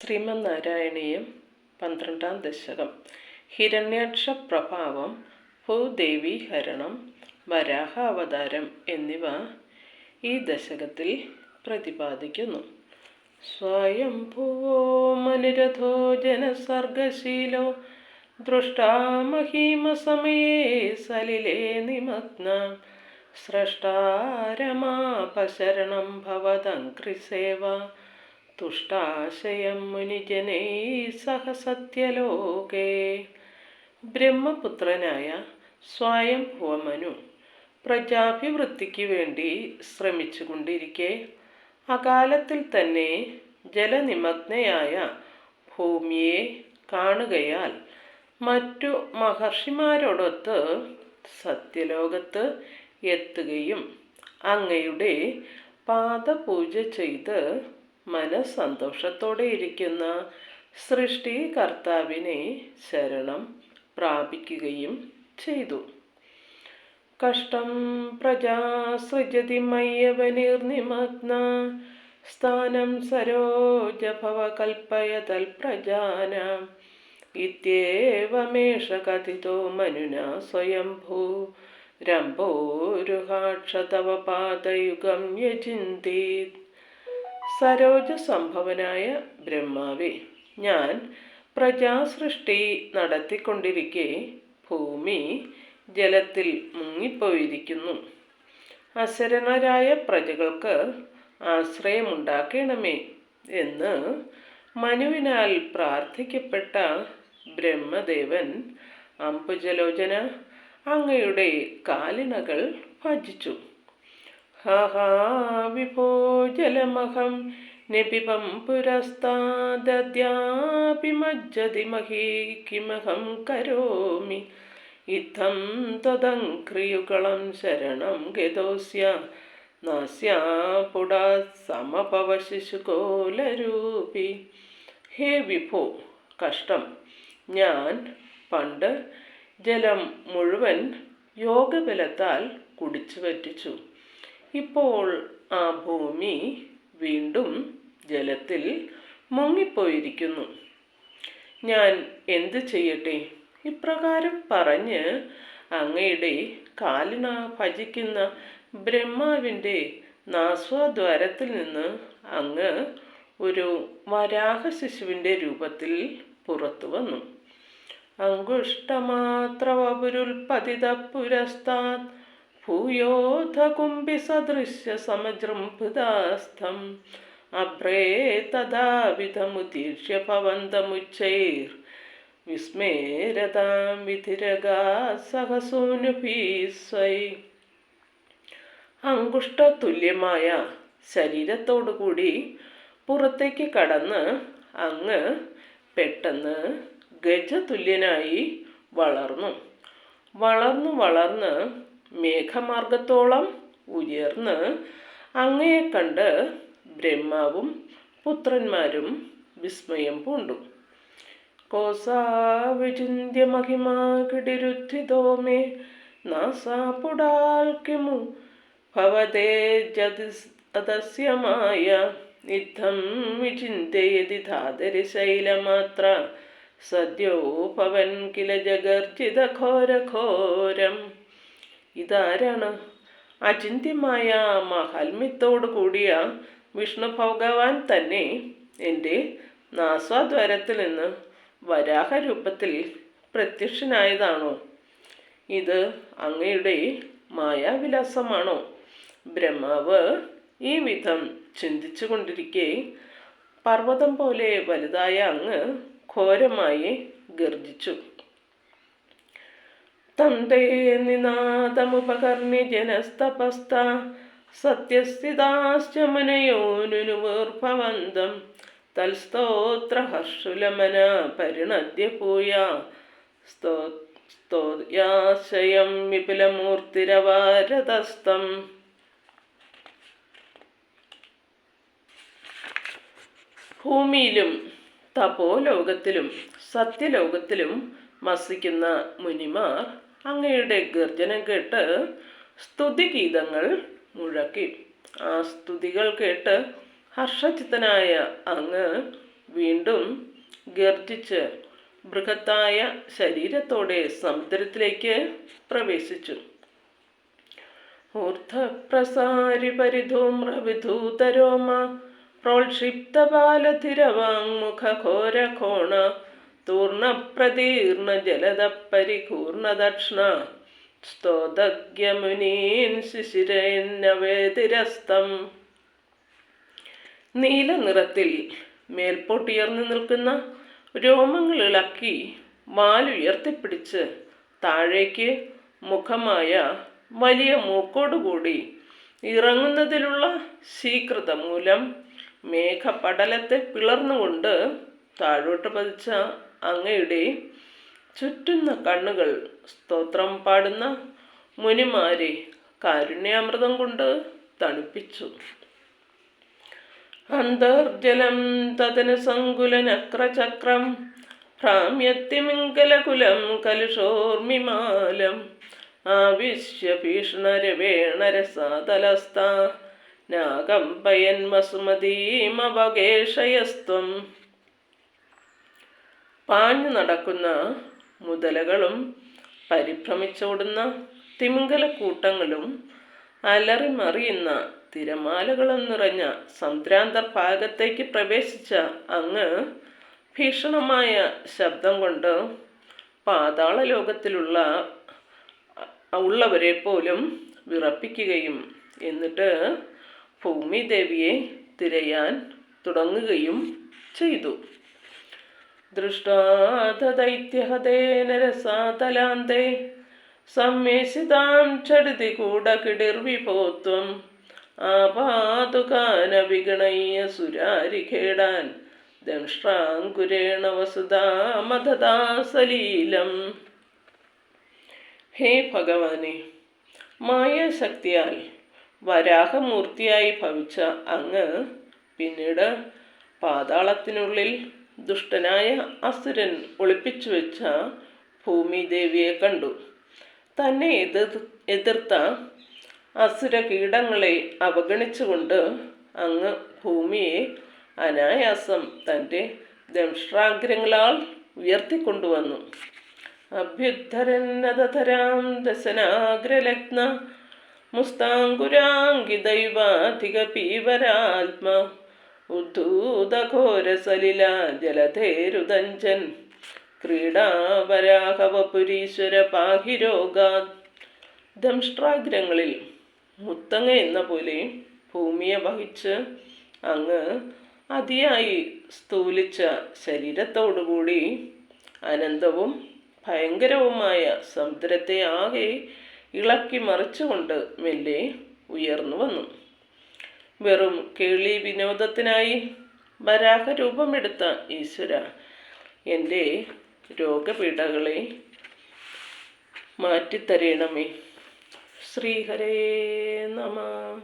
ശ്രീമന്നാരായണീയം 12-ാം ദശകം. ഹിരണ്യാക്ഷ പ്രഭാവം, ഭൂദേവീഹരണം, വരാഹ അവതാരം എന്നിവ ഈ ദശകത്തിൽ പ്രതിപാദിക്കുന്നു. സ്വയംഭുവോ മനുരഥോ ജനസർഗശീലോ ദൃഷ്ടാ മഹീമസമയേ സലിലേ നിമഗ്നാം സ്രഷ്ടാരമാപശരണം ഭവതംഘ്രിസേവ തുഷ്ടാശയം മുനിജനൈ സഹ സത്യലോകേ. ബ്രഹ്മപുത്രനായ സ്വയംഭുവമനു പ്രജാഭിവൃദ്ധിക്ക് വേണ്ടി ശ്രമിച്ചുകൊണ്ടിരിക്കെ അകാലത്തിൽ തന്നെ ജലനിമഗ്നയായ ഭൂമിയെ കാണുകയാൽ മറ്റു മഹർഷിമാരോടൊത്ത് സത്യലോകത്ത് എത്തുകയും അങ്ങയുടെ പാദപൂജ ചെയ്ത് മനസ്സന്തോഷത്തോടെ ഇരിക്കുന്ന സൃഷ്ടികർത്താവിനെ ശരണം പ്രാപിക്കുകയും ചെയ്തു. കഷ്ടം പ്രജാസൃജതി മയ്യവനിർനിമഗ്ന സ്ഥാനം സരോജഭവ കൽപ്പയതൽ പ്രജാനാം ഇത്യേവമേഷ കഥിതോ മനുനാ സ്വയംഭൂ രംഭോരുഹാക്ഷ തവ പാദയുഗം യജിന്തീത്. സരോജ സംഭവനായ ബ്രഹ്മാവേ, ഞാൻ പ്രജാസൃഷ്ടി നടത്തിക്കൊണ്ടിരിക്കെ ഭൂമി ജലത്തിൽ മുങ്ങിപ്പോയിരിക്കുന്നു. അശരണരായ പ്രജകൾക്ക് ആശ്രയമുണ്ടാക്കണമേ എന്ന് മനുവിനാൽ പ്രാർത്ഥിക്കപ്പെട്ട ബ്രഹ്മദേവൻ അംബുജലോചന അങ്ങയുടെ കാലിണകൾ ഭജിച്ചു. ഹാ വിഭോ ജലമഹം നിപിബം പുരസ്താദ്യാപി മജ്ജതി മഹീ കിമഹം കരോമി ഇത്തം ത്വദംഘ്രിയുഗളം ശരണം ഗതോസ്യ നാസ്യാപുടാ സമഭവശിശുകോലരൂപി. ഹേ വിഭോ, കഷ്ടം! ഞാൻ പണ്ട് ജലം മുഴുവൻ യോഗബലത്താൽ കുടിച്ചു വറ്റിച്ചു. ഇപ്പോൾ ആ ഭൂമി വീണ്ടും ജലത്തിൽ മുങ്ങിപ്പോയിരിക്കുന്നു. ഞാൻ എന്ത് ചെയ്യട്ടെ? ഇപ്രകാരം പറഞ്ഞ് അങ്ങയുടെ കാലിണ ഭജിക്കുന്ന ബ്രഹ്മാവിൻ്റെ നാസ്വാദ്വാരത്തിൽ നിന്ന് അങ്ങ് ഒരു വരാഹ ശിശുവിൻ്റെ രൂപത്തിൽ പുറത്തു വന്നു. അങ്കുഷ്ടമാത്രവപുരുൽപതിത പുരസ്താത് ഭൂയോധ കുംഭി സദൃശ്യ സമജൃംഭുതാസ്ഥം അഭ്രേ തഥാവിധമുദീക്ഷ്യ ഭവന്തമുച്ചൈർ വിസ്മേരതാം വിധിരഗാ സഹസൂനുഭീസ്വൈ. അങ്കുഷ്ടതുല്യമായ ശരീരത്തോടുകൂടി പുറത്തേക്ക് കടന്ന് അങ്ങ് പെട്ടെന്ന് ഗജതുല്യനായി വളർന്നു വളർന്ന് മേഘമാർഗത്തോളം ഉയർന്ന് അങ്ങയെ കണ്ട് ബ്രഹ്മാവും പുത്രന്മാരും വിസ്മയം പൂണ്ടു. കോസാവിചിന്യ മഹിമാ കിടിരുദ്ധിതോ മേ നാസാപുടാൽ കിമു ഭവതേ ജതസ്യമായ ഇത്തം വിചിന്തയതി ധാതരി ശൈലമാത്ര സദ്യോ ഭവൻ കില ജഗർജിത ഘോരഘോരം. ഇതാരാണ്? അചിന്ത്യമായ മഹാത്മ്യത്തോടു കൂടിയ വിഷ്ണു ഭഗവാൻ തന്നെ എൻ്റെ നാസാദ്വാരത്തിൽ നിന്ന് വരാഹരൂപത്തിൽ പ്രത്യക്ഷനായതാണോ? ഇത് അങ്ങയുടെ മായാവിലാസമാണോ? ബ്രഹ്മാവ് ഈ വിധം ചിന്തിച്ചു കൊണ്ടിരിക്കെ പർവ്വതം പോലെ വലുതായ അങ്ങ് ഘോരമായി ഗർജിച്ചു. തന്തേ നിനാദമുപകർണ്യ ജനസ്തപസ്ത സത്യസ്ഥിതാശ്ച മുനയോനുനുവീർഭവന്തം തൽസ്തോത്രഹർഷുലമന പരിണദ്യ ഭൂയാ സ്തോയാശയം വിപുലമൂർത്തിരവാരതസ്തം. ഭൂമിയിലും തപോലോകത്തിലും സത്യലോകത്തിലും വസിക്കുന്ന മുനിമാർ അങ്ങയുടെ ഗർജനം കേട്ട് സ്തുതിഗീതങ്ങൾ മുഴക്കി. ആ സ്തുതികൾ കേട്ട് ഹർഷചിത്തനായ അങ്ങ് വീണ്ടും ഗർജിച്ച് ബൃഹത്തായ ശരീരത്തോടെ സമുദ്രത്തിലേക്ക് പ്രവേശിച്ചു. ഊർധ്വപ്രസാരി പരിധൂമ്രവിധൂതരോമ പ്രോക്ഷിപ്തബാലധിരവാങ്മുഖഘോരകോണ തൂർണപ്രതീർണ ജലദ പരികൂർണദക്ഷ്ണ സ്തോതഗ്യമുനീൻ ശിശിരേന്നവേതിരസ്തം. നീല നിറത്തിൽ മേൽപോട്ടുയർന്നു നിൽക്കുന്ന രോമങ്ങൾ ഇളക്കി വാലുയർത്തിപ്പിടിച്ച് താഴേക്ക് മുഖമായ വലിയ മൂക്കോടുകൂടി ഇറങ്ങുന്നതിലുള്ള ശീഘ്രത മൂലം മേഘപടലത്തെ പിളർന്നുകൊണ്ട് താഴോട്ട് പതിച്ച അങ്ങയുടെ ചുറ്റുന്ന കണ്ണുകൾ സ്തോത്രം പാടുന്ന മുനിമാരെ കാരുണ്യാമൃതം കൊണ്ട് തണുപ്പിച്ചു. അന്തർജലം തദന സങ്കുലനക്രചക്രം ഭ്രാമ്യത്തിമിംഗലകുലം കലുഷോർമിമാലം ആവിശ്യ ഭീഷണരവേണരസാതലസ്ത നാഗംപയൻ വസുമതീമവകേഷയസ്ത്വം. പാഞ്ഞു നടക്കുന്ന മുതലകളും പരിഭ്രമിച്ചോടുന്ന തിമിംഗലക്കൂട്ടങ്ങളും അലറിമറിയുന്ന തിരമാലകളും നിറഞ്ഞ സമുദ്രാന്തർഭാഗത്തേക്ക് പ്രവേശിച്ച അങ്ങ് ഭീഷണമായ ശബ്ദം കൊണ്ട് പാതാള ലോകത്തിലുള്ളവരെ പോലും വിറപ്പിക്കുകയും എന്നിട്ട് ഭൂമിദേവിയെ തിരയാൻ തുടങ്ങുകയും ചെയ്തു. ദൃഷ്ടാദൈത്യഹതേന രസാതലാന്തേ സംവേശിതാം ചടുതി കൂടകിടിർവിഭോത്വം ആപാതുകാന വിഗണയ്യ സുരാരിഖേടാൻ ദംഷ്ട്രാങ്കുരേണ വസുധാമദദാ സലീലം. ഹേ ഭഗവാനെ, മായാശക്തിയാൽ വരാഹമൂർത്തിയായി ഭവിച്ച അങ്ങ് പിന്നീട് പാതാളത്തിനുള്ളിൽ ദുഷ്ടനായ അസുരൻ ഒളിപ്പിച്ചു വെച്ച ഭൂമിദേവിയെ കണ്ടു. തന്നെ എതിർത്ത അസുര കീടങ്ങളെ അവഗണിച്ചുകൊണ്ട് അങ്ങ് ഭൂമിയെ അനായാസം തൻ്റെ ദംഷ്ട്രാഗ്രങ്ങളാൽ ഉയർത്തിക്കൊണ്ടുവന്നു. അഭ്യുദ്ധരന്നതരാം ദശനാഗ്രലഗ്ന മുസ്താങ്കുരാങ്കിദൈവാധിക പീവരാത്മ ഉദ്ധൂതഘോരസലില ജലധേരുദഞ്ചൻ ക്രീഡാവരാഹവപുരീശ്വര പാഹിരോഗാത്. ദംഷ്ട്രാഗ്രങ്ങളിൽ മുത്തങ്ങ എന്ന പോലെ ഭൂമിയെ വഹിച്ച് അങ്ങ് അതിയായി സ്ഥൂലിച്ച ശരീരത്തോടുകൂടി അനന്തവും ഭയങ്കരവുമായ സമുദ്രത്തെ ആകെ ഇളക്കി മറിച്ചുകൊണ്ട് മെല്ലെ ഉയർന്നു വന്നു. വെറും കേളി വിനോദത്തിനായി വരാഹരൂപമെടുത്ത ഈശ്വര, എൻ്റെ രോഗപീഠകളെ മാറ്റിത്തരേണമേ. ശ്രീഹരേ നമഃ.